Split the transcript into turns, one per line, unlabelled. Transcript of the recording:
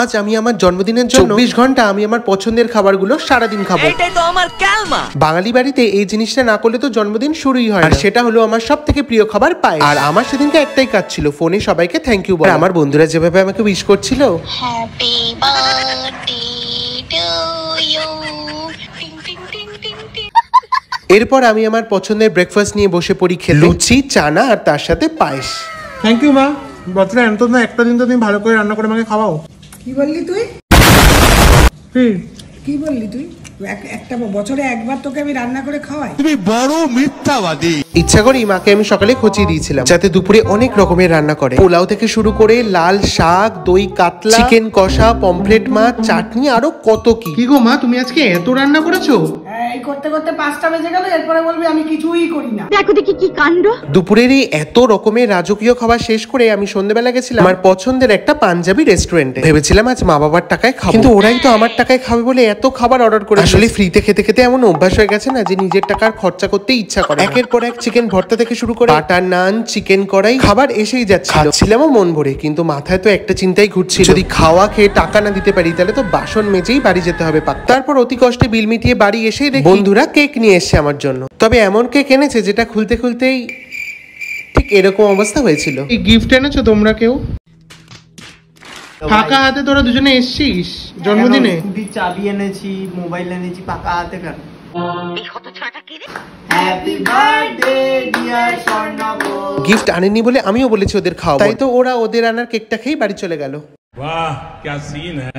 আজ আমি আমার জন্মদিনের জন্য 24 ঘন্টা আমি আমার পছন্দের খাবারগুলো সারাদিন খাবো।
এটাই তো আমার ক্যালমা।
বাঙালি বাড়িতে এই জিনিসটা না করলে তো জন্মদিন শুরুই হয় না। আর সেটা হলো আমার সবথেকে প্রিয় খাবার পায়েস। আর আমার সেদিনকে একটাই কাজ ছিল, ফোনে সবাইকে থ্যাংক ইউ বলা। আমার বন্ধুরা যেভাবে আমাকে উইশ করছিল,
হ্যাপি বার্থডে টু ইউ।
এরপর আমি আমার পছন্দের ব্রেকফাস্ট নিয়ে বসে পড়ি খেতে, লুচি, চানা আর তার সাথে পায়েস।
থ্যাংক ইউ মা, বছরে অন্তত একটা দিন তো তুমি ভালো করে রান্না করে আমাকে খাওয়াও।
কি বললি তুই? কি বললি তুই? একটা বছরে একবার তোকে আমি রান্না করে খাওয়াই?
তুমি বড় মিথ্যাবাদী।
ইচ্ছা করেই মাকে আমি সকালে খচিয়ে দিয়েছিলাম যাতে দুপুরে অনেক রকমের রান্না করে। পোলাও থেকে শুরু করে লাল শাক, দই কাতলা, চিকেন কষা, পমফ্রেট মাছ, চাটনি, আরো কত কি।
কি গো মা, তুমি আজকে এত রান্না করেছো?
এই করতে করতে 5টা বেজে গেল, এরপরে বলবি আমি কিছুই করি না।
দেখো দেখি কি কাণ্ড।
দুপুরের এই এত রকমের রাজকীয় খাবার শেষ করে আমি সন্ধ্যাবেলা গেছিলাম আমার পছন্দের একটা পাঞ্জাবি রেস্টুরেন্টে। ভেবেছিলাম আজ মা বাবার টাকায় খাবো, কিন্তু ওরাই তো আমার টাকায় খাবে বলে এত খাবার অর্ডার করে। আসলে ফ্রিতে খেতে খেতে এমন অভ্যাস হয়ে গেছে না যে নিজের টাকার খরচা করতে ইচ্ছা করে। একের পর এক চিকেন ভর্তা থেকে শুরু করে বাটার নান, চিকেন কড়াই, খাবার এসেই যাচ্ছে। খাচ্ছিলামও মন ভরে, কিন্তু মাথায় তো একটা চিন্তাই ঘুরছিল, যদি খাওয়া খেয়ে টাকা না দিতে পারি তাহলে তো বাসন মেজেই বাড়ি যেতে হবে। তারপর অতি কষ্টে বিল মিটিয়ে বাড়ি এসেই দেখি বন্ধুরা কেক নিয়ে এসছে আমার জন্য। তবে এমন কেক এনেছে যেটা খুলতে খুলতেই ঠিক এরকম অবস্থা হয়েছিল।
এই গিফট এনেছো তোমরা কেউ? ফাঁকা হাতে তোরা দুজনে এসছিস জন্মদিনে?
চাবি এনেছি, মোবাইল এনেছি, ফাঁকা হাতে কেন?
গিফট আনেনি বলে আমিও বলেছি ওদের খাওয়াবো, তাই তো ওরা ওদের আনার কেকটা খেয়ে বাড়ি চলে গেল।
वाह क्या सीन है।